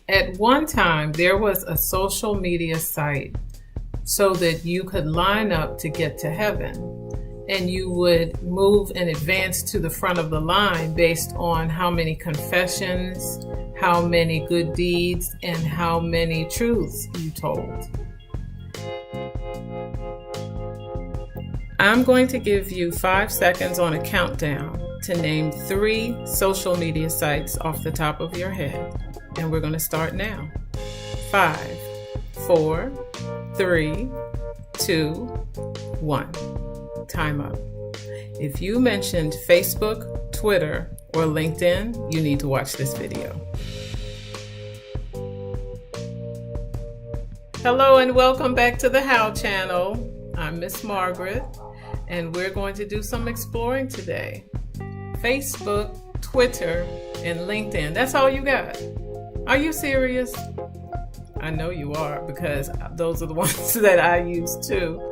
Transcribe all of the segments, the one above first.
At one time, there was a social media site so that you could line up to get to heaven. And you would move and advance to the front of the line based on how many confessions, how many good deeds, and how many truths you told. I'm going to give you 5 seconds on a countdown to name 3 social media sites off the top of your head. And we're going to start now. 5, 4, 3, 2, 1. Time up. If you mentioned Facebook, Twitter, or LinkedIn, you need to watch this video. Hello and welcome back to the How channel. I'm Miss Margaret, and we're going to do some exploring today. Facebook, Twitter, and LinkedIn. That's all you got. Are you serious? I know you are, because those are the ones that I use too.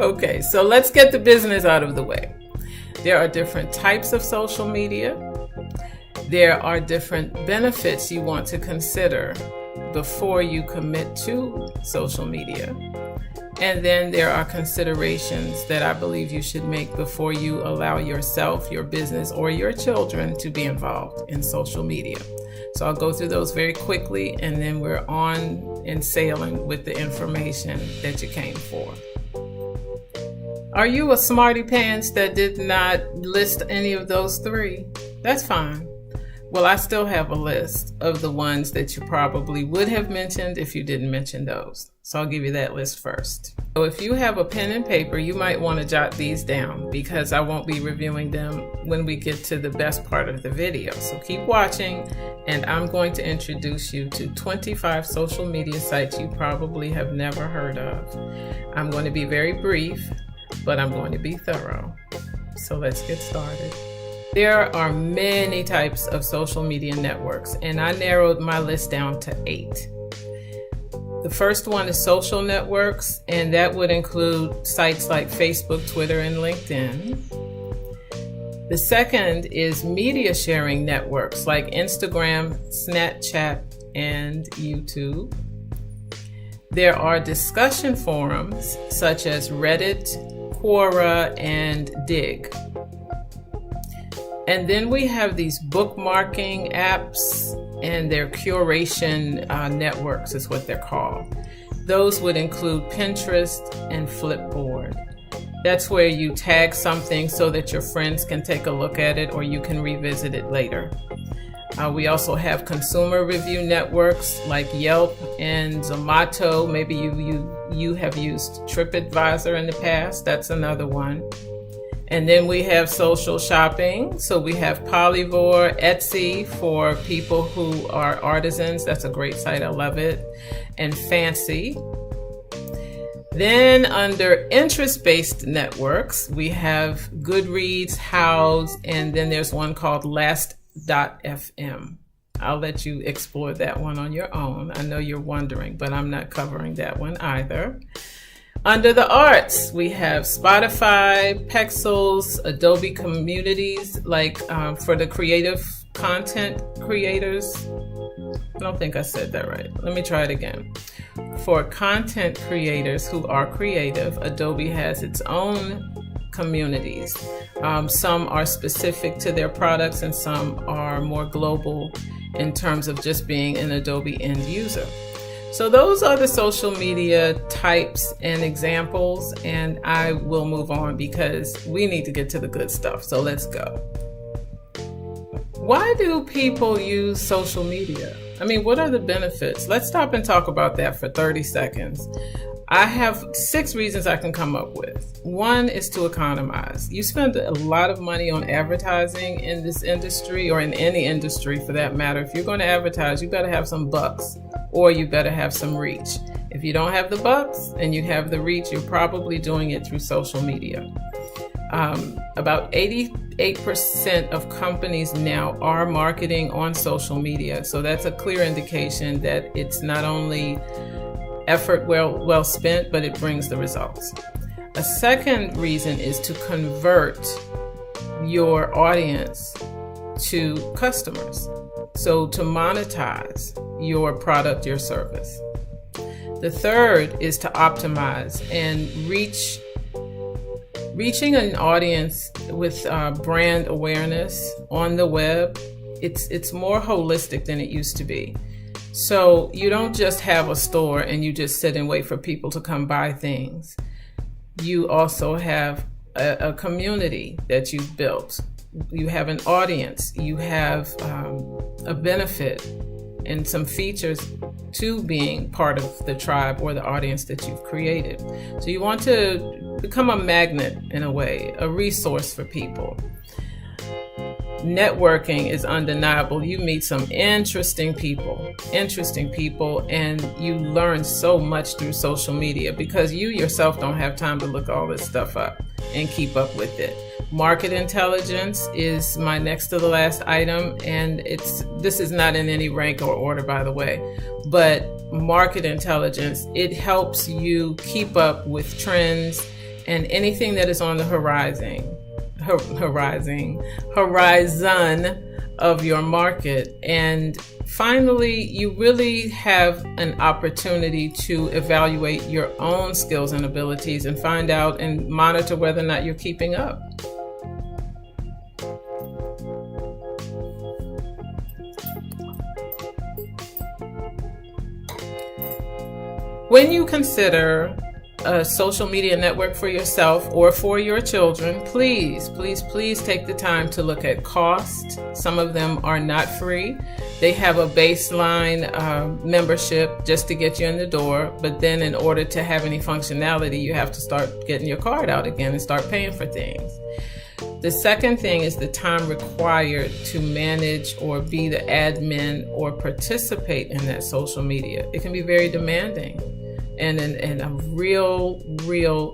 Okay, so let's get the business out of the way. There are different types of social media. There are different benefits you want to consider before you commit to social media. And then there are considerations that I believe you should make before you allow yourself, your business, or your children to be involved in social media. So I'll go through those very quickly, and then we're on and sailing with the information that you came for. Are you a smarty pants that did not list any of those 3? That's fine. Well, I still have a list of the ones that you probably would have mentioned if you didn't mention those. So I'll give you that list first. So if you have a pen and paper, you might want to jot these down because I won't be reviewing them when we get to the best part of the video. So keep watching, and I'm going to introduce you to 25 social media sites you probably have never heard of. I'm going to be very brief, but I'm going to be thorough. So let's get started. There are many types of social media networks, and I narrowed my list down to 8. The first one is social networks, and that would include sites like Facebook, Twitter, and LinkedIn. The second is media sharing networks like Instagram, Snapchat, and YouTube. There are discussion forums such as Reddit, Quora, and Dig. And then we have these bookmarking apps, and their curation networks is what they're called. Those would include Pinterest and Flipboard. That's where you tag something so that your friends can take a look at it or you can revisit it later. We also have consumer review networks like Yelp and Zomato. Maybe you have used TripAdvisor in the past. That's another one. And then we have social shopping. So we have Polyvore, Etsy for people who are artisans. That's a great site. I love it. And Fancy. Then under interest-based networks, we have Goodreads, Houzz, and then there's one called Last.fm. I'll let you explore that one on your own. I know you're wondering, but I'm not covering that one either. Under the arts, we have Spotify, Pexels, Adobe Communities, like for the creative content creators. I don't think I said that right. Let me try it again. For content creators who are creative, Adobe has its own communities. Some are specific to their products and some are more global in terms of just being an Adobe end user. So those are the social media types and examples, and I will move on because we need to get to the good stuff. So let's go. Why do people use social media? I mean, what are the benefits? Let's stop and talk about that for 30 seconds. I have 6 reasons I can come up with. One is to economize. You spend a lot of money on advertising in this industry, or in any industry for that matter. If you're going to advertise, you better have some bucks, or you better have some reach. If you don't have the bucks and you have the reach, you're probably doing it through social media. About 88% of companies now are marketing on social media. So that's a clear indication that it's not only effort well spent, but it brings the results. A second reason is to convert your audience to customers. So to monetize your product, your service. The third is to optimize and reaching an audience with brand awareness on the web. It's more holistic than it used to be. So you don't just have a store and you just sit and wait for people to come buy things. You also have a community that you've built. You have an audience. You have a benefit and some features to being part of the tribe or the audience that you've created. So you want to become a magnet in a way, a resource for people. Networking is undeniable. You meet some interesting people, and you learn so much through social media because you yourself don't have time to look all this stuff up and keep up with it. Market intelligence is my next to the last item, and this is not in any rank or order, by the way, but market intelligence, it helps you keep up with trends and anything that is on the horizon of your market. And finally, you really have an opportunity to evaluate your own skills and abilities and find out and monitor whether or not you're keeping up. When you consider a social media network for yourself or for your children, please take the time to look at cost. Some of them are not free. They have a baseline membership just to get you in the door, but then in order to have any functionality, you have to start getting your card out again and start paying for things. The second thing is the time required to manage or be the admin or participate in that social media. It can be very demanding and a real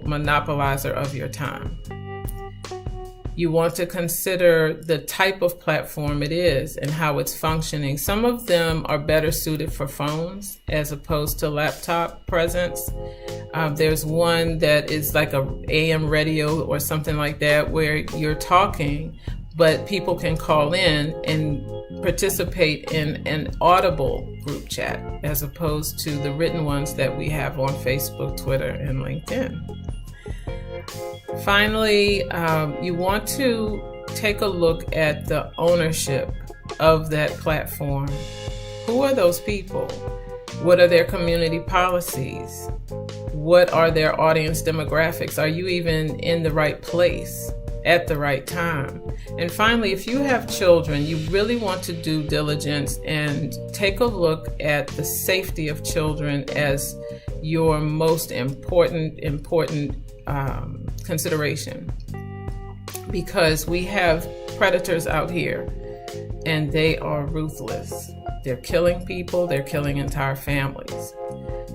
monopolizer of your time. You want to consider the type of platform it is and how it's functioning. Some of them are better suited for phones as opposed to laptop presence. There's one that is like a AM radio or something like that where you're talking, but people can call in and participate in an audible group chat as opposed to the written ones that we have on Facebook, Twitter, and LinkedIn. Finally, you want to take a look at the ownership of that platform. Who are those people? What are their community policies? What are their audience demographics? Are you even in the right place at the right time? And finally, if you have children, you really want to do diligence and take a look at the safety of children as your most important consideration, because we have predators out here and they are ruthless. They're killing people, they're killing entire families.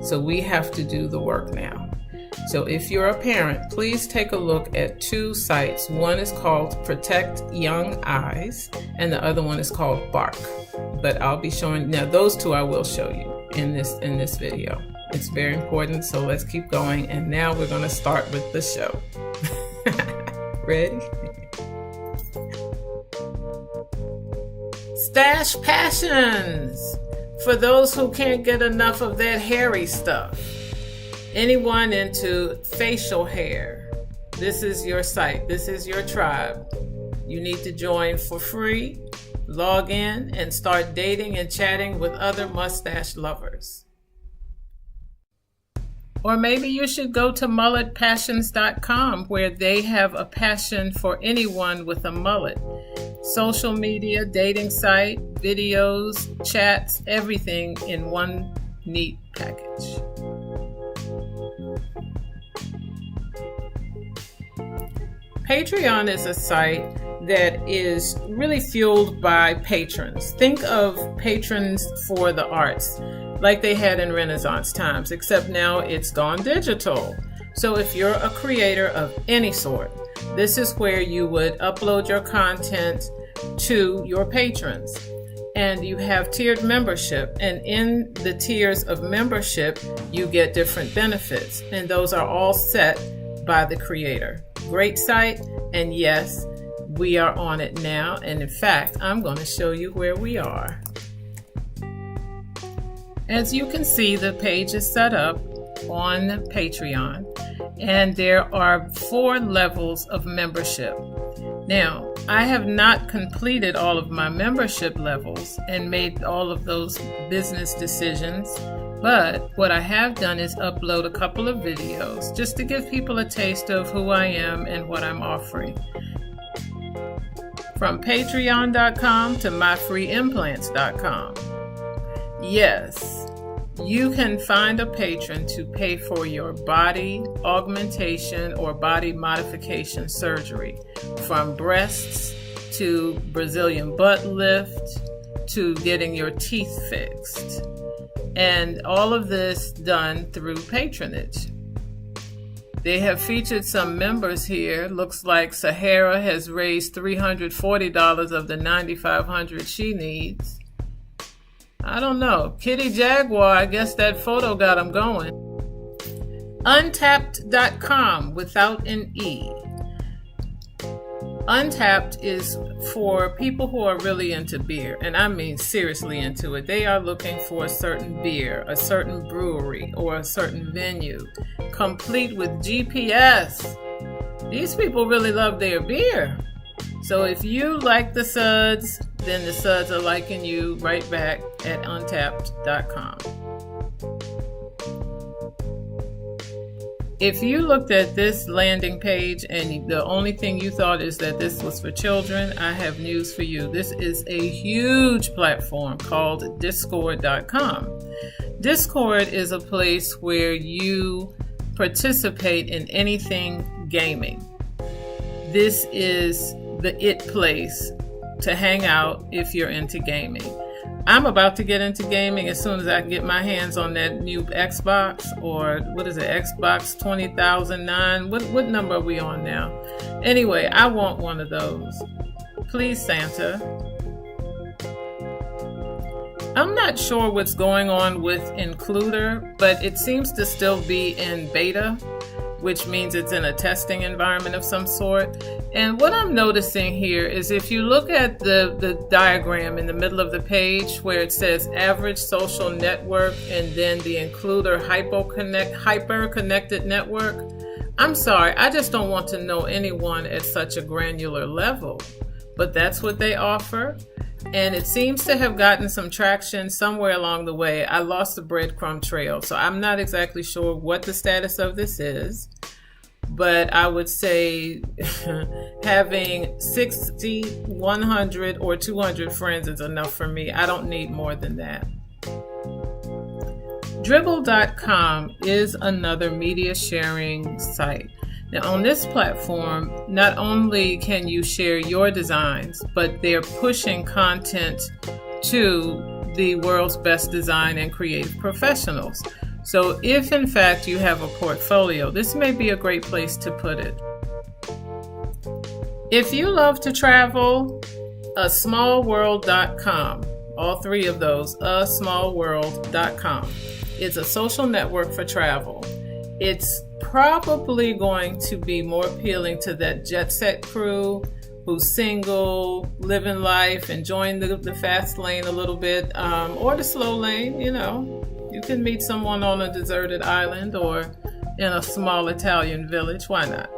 So we have to do the work now. So if you're a parent, please take a look at two sites. One is called Protect Young Eyes and the other one is called Bark. But I'll be showing, now those two I will show you in this video. It's very important, so let's keep going. And now we're going to start with the show. Ready? Stash passions. For those who can't get enough of that hairy stuff. Anyone into facial hair, this is your site. This is your tribe. You need to join for free. Log in and start dating and chatting with other mustache lovers. Or maybe you should go to mulletpassions.com, where they have a passion for anyone with a mullet. Social media, dating site, videos, chats, everything in one neat package. Patreon is a site that is really fueled by patrons. Think of patrons for the arts, like they had in Renaissance times, except now it's gone digital. So if you're a creator of any sort, this is where you would upload your content to your patrons. And you have tiered membership, and in the tiers of membership, you get different benefits, and those are all set by the creator. Great site, and yes, We are on it now, and in fact, I'm going to show you where we are. As you can see, the page is set up on Patreon, and there are 4 levels of membership. Now, I have not completed all of my membership levels and made all of those business decisions, but what I have done is upload a couple of videos just to give people a taste of who I am and what I'm offering. From patreon.com to myfreeimplants.com. Yes, you can find a patron to pay for your body augmentation or body modification surgery, from breasts to Brazilian butt lift to getting your teeth fixed. And all of this done through patronage. They have featured some members here. Looks like Sahara has raised $340 of the $9,500 she needs. I don't know. Kitty Jaguar, I guess that photo got him going. Untappd.com without an E. Untappd is for people who are really into beer, and I mean seriously into it. They are looking for a certain beer, a certain brewery, or a certain venue, complete with GPS. These people really love their beer. So if you like the suds, then the suds are liking you right back at untappd.com. If you looked at this landing page and the only thing you thought is that this was for children, I have news for you. This is a huge platform called discord.com. Discord is a place where you participate in anything gaming. This is the it place to hang out if you're into gaming. I'm about to get into gaming as soon as I can get my hands on that new Xbox, or what is it, Xbox 2009? What number are we on now? Anyway, I want one of those. Please, Santa. I'm not sure what's going on with Includer, but it seems to still be in beta, which means it's in a testing environment of some sort. And what I'm noticing here is if you look at the diagram in the middle of the page where it says average social network and then the Includer hyper connected network, I'm sorry, I just don't want to know anyone at such a granular level. But that's what they offer. And it seems to have gotten some traction somewhere along the way. I lost the breadcrumb trail, so I'm not exactly sure what the status of this is. But I would say having 60, 100, or 200 friends is enough for me. I don't need more than that. Dribbble.com is another media sharing site. Now, on this platform, not only can you share your designs, but they're pushing content to the world's best design and creative professionals. So if in fact you have a portfolio, this may be a great place to put it. If you love to travel, asmallworld.com, all 3 of those, asmallworld.com. It's a social network for travel. It's probably going to be more appealing to that jet set crew who's single, living life, enjoying the fast lane a little bit, or the slow lane, you know. You can meet someone on a deserted island or in a small Italian village. Why not?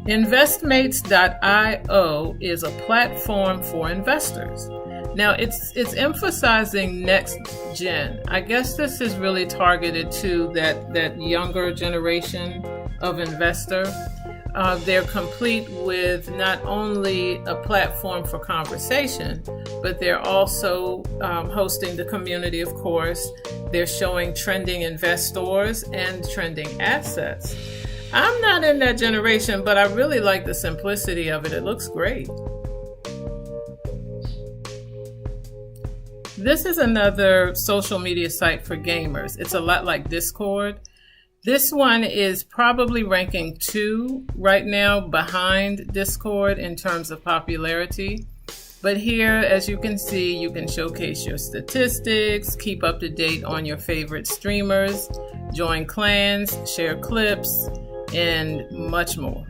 Investmates.io is a platform for investors. Now, it's emphasizing next gen. I guess this is really targeted to that younger generation of investor. They're complete with not only a platform for conversation, but they're also hosting the community, of course. They're showing trending investors and trending assets. I'm not in that generation, but I really like the simplicity of it. It looks great. This is another social media site for gamers. It's a lot like Discord. This one is probably ranking 2 right now behind Discord in terms of popularity. But here, as you can see, you can showcase your statistics, keep up to date on your favorite streamers, join clans, share clips, and much more.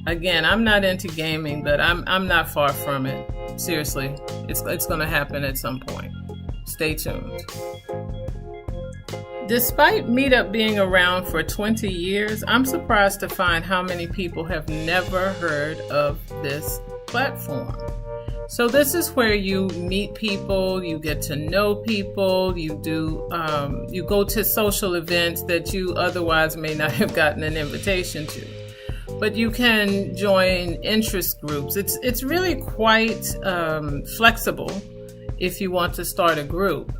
Again, I'm not into gaming, but I'm not far from it. Seriously, it's going to happen at some point. Stay tuned. Despite Meetup being around for 20 years, I'm surprised to find how many people have never heard of this platform. So this is where you meet people, you get to know people, you go to social events that you otherwise may not have gotten an invitation to. But you can join interest groups. It's really quite flexible if you want to start a group.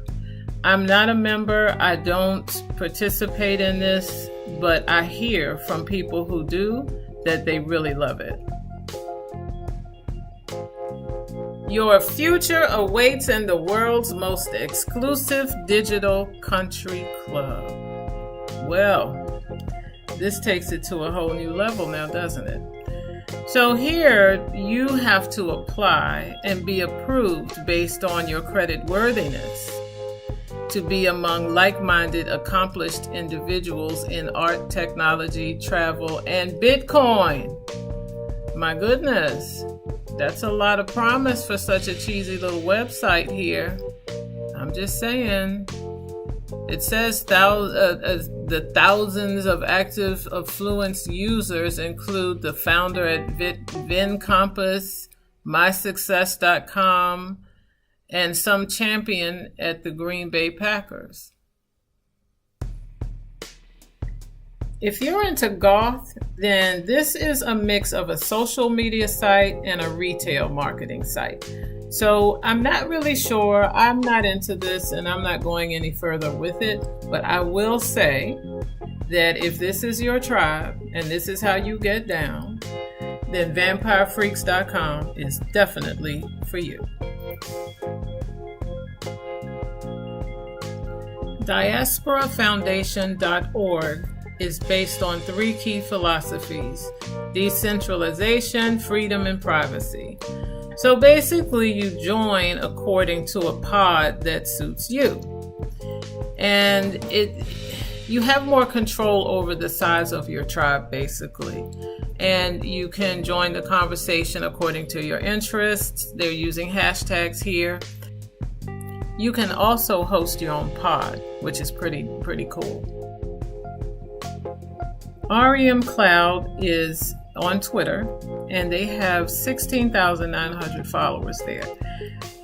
I'm not a member. I don't participate in this, but I hear from people who do that they really love it. Your future awaits in the world's most exclusive digital country club. Well, this takes it to a whole new level now, doesn't it? So here you have to apply and be approved based on your credit worthiness to be among like-minded, accomplished individuals in art, technology, travel, and Bitcoin. My goodness, that's a lot of promise for such a cheesy little website here. I'm just saying. It says the thousands of active Affluence users include the founder at VinCompass, MySuccess.com, and some champion at the Green Bay Packers. If you're into goth, then this is a mix of a social media site and a retail marketing site. So I'm not really sure. I'm not into this and I'm not going any further with it. But I will say that if this is your tribe and this is how you get down, then VampireFreaks.com is definitely for you. DiasporaFoundation.org is based on 3 key philosophies: decentralization, freedom, and privacy. So basically you join according to a pod that suits you. And you have more control over the size of your tribe, basically. And you can join the conversation according to your interests. They're using hashtags here. You can also host your own pod, which is pretty cool. REM Cloud is on Twitter, and they have 16,900 followers there.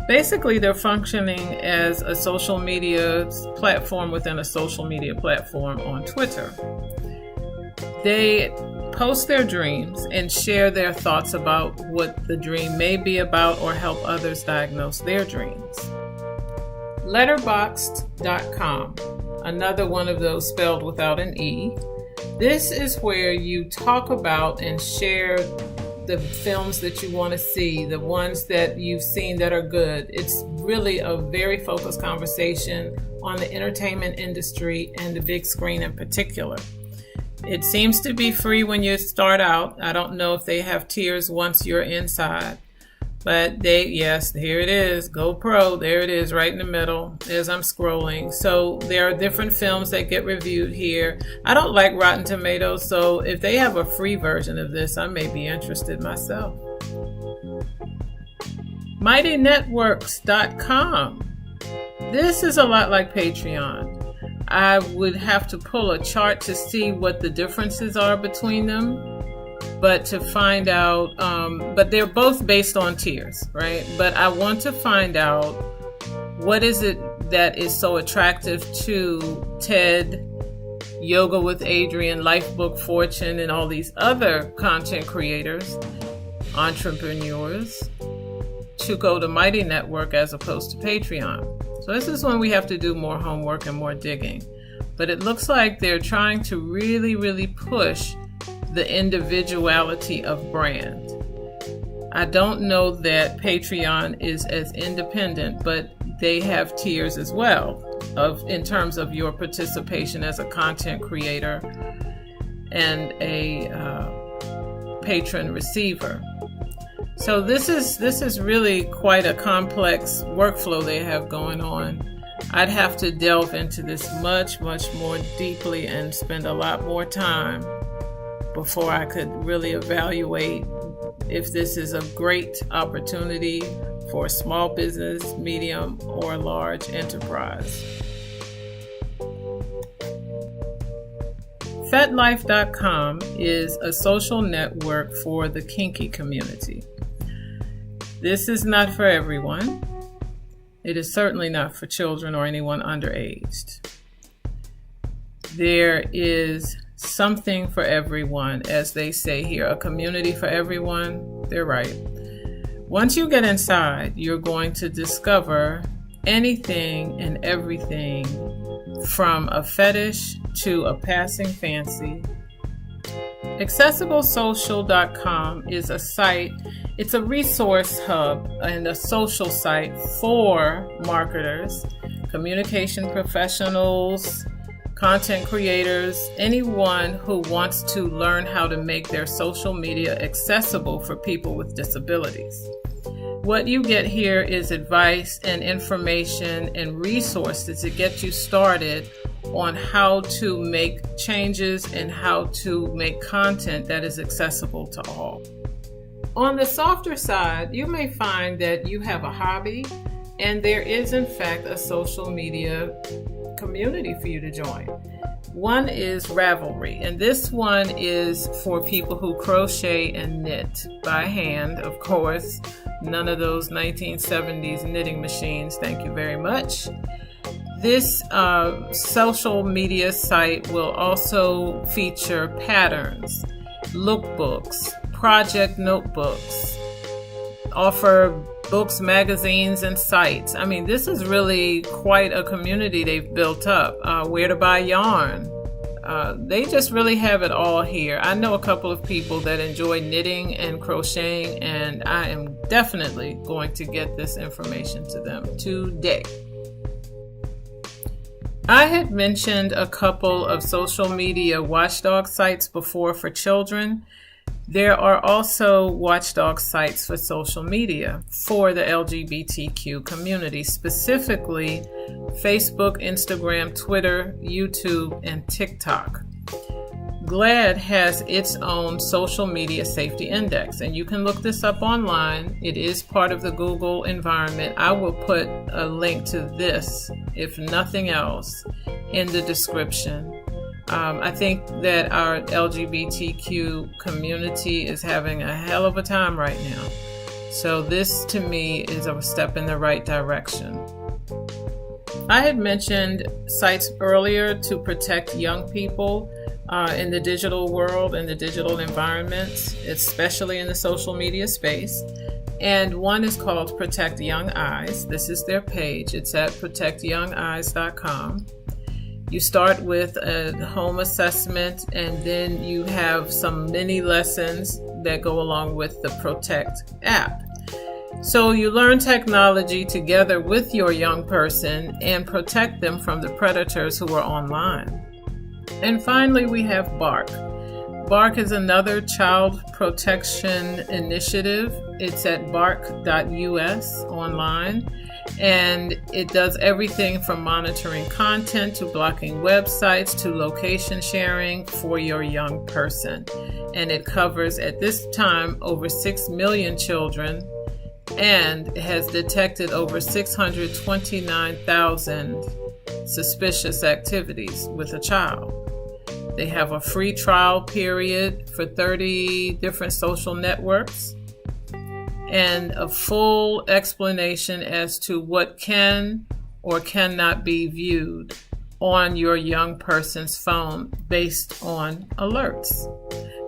Basically, they're functioning as a social media platform within a social media platform on Twitter. They post their dreams and share their thoughts about what the dream may be about or help others diagnose their dreams. Letterboxd.com, another one of those spelled without an E. This is where you talk about and share the films that you want to see, the ones that you've seen that are good. It's really a very focused conversation on the entertainment industry and the big screen in particular. It seems to be free when you start out. I don't know if they have tiers once you're inside. But yes, here it is, GoPro, there it is right in the middle as I'm scrolling. So there are different films that get reviewed here. I don't like Rotten Tomatoes, so if they have a free version of this, I may be interested myself. MightyNetworks.com. This is a lot like Patreon. I would have to pull a chart to see what the differences are between them. But to find out, but they're both based on tiers, right? But I want to find out what is it that is so attractive to TED, Yoga with Adriene, Lifebook Fortune, and all these other content creators, entrepreneurs, to go to Mighty Network as opposed to Patreon. So this is when we have to do more homework and more digging. But it looks like they're trying to really, really push the individuality of brand. I don't know that Patreon is as independent, but they have tiers as well in terms of your participation as a content creator and a patron receiver. So this is really quite a complex workflow they have going on. I'd have to delve into this much more deeply and spend a lot more time before I could really evaluate if this is a great opportunity for a small business, medium, or large enterprise. FetLife.com is a social network for the kinky community. This is not for everyone. It is certainly not for children or anyone underaged. There is something for everyone, as they say here, a community for everyone. They're right. Once you get inside, you're going to discover anything and everything from a fetish to a passing fancy. AccessibleSocial.com is a site, it's a resource hub and a social site for marketers, communication professionals, content creators, anyone who wants to learn how to make their social media accessible for people with disabilities. What you get here is advice and information and resources to get you started on how to make changes and how to make content that is accessible to all. On the softer side, you may find that you have a hobby and there is in fact a social media community for you to join. One is Ravelry, and this one is for people who crochet and knit by hand, of course. None of those 1970s knitting machines, thank you very much. This social media site will also feature patterns, lookbooks, project notebooks, offer books, magazines, and sites. I mean, this is really quite a community they've built up. Where to buy yarn. They just really have it all here. I know a couple of people that enjoy knitting and crocheting, and I am definitely going to get this information to them today. I had mentioned a couple of social media watchdog sites before for children. There are also watchdog sites for social media for the LGBTQ community, specifically Facebook, Instagram, Twitter, YouTube, and TikTok. GLAAD has its own social media safety index, and you can look this up online. It is part of the Google environment. I will put a link to this, if nothing else, in the description. I think that our LGBTQ community is having a hell of a time right now. So this, to me, is a step in the right direction. I had mentioned sites earlier to protect young people in the digital world and the digital environments, especially in the social media space. And one is called Protect Young Eyes. This is their page. It's at protectyoungeyes.com. You start with a home assessment, and then you have some mini lessons that go along with the Protect app. So you learn technology together with your young person and protect them from the predators who are online. And finally, we have Bark. Bark is another child protection initiative. It's at bark.us online. And it does everything from monitoring content to blocking websites to location sharing for your young person. And it covers, at this time, over 6 million children and has detected over 629,000 suspicious activities with a child. They have a free trial period for 30 different social networks, and a full explanation as to what can or cannot be viewed on your young person's phone based on alerts.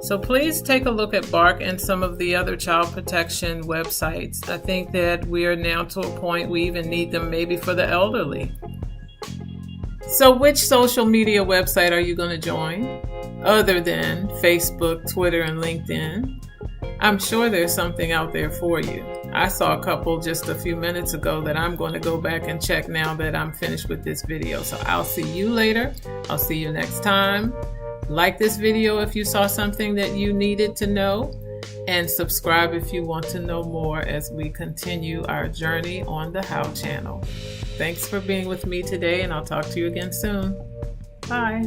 So please take a look at Bark and some of the other child protection websites. I think that we are now to a point we even need them maybe for the elderly. So which social media website are you going to join other than Facebook, Twitter, and LinkedIn? I'm sure there's something out there for you. I saw a couple just a few minutes ago that I'm going to go back and check now that I'm finished with this video. So I'll see you later. I'll see you next time. Like this video if you saw something that you needed to know, and subscribe if you want to know more as we continue our journey on the How channel. Thanks for being with me today, and I'll talk to you again soon. Bye.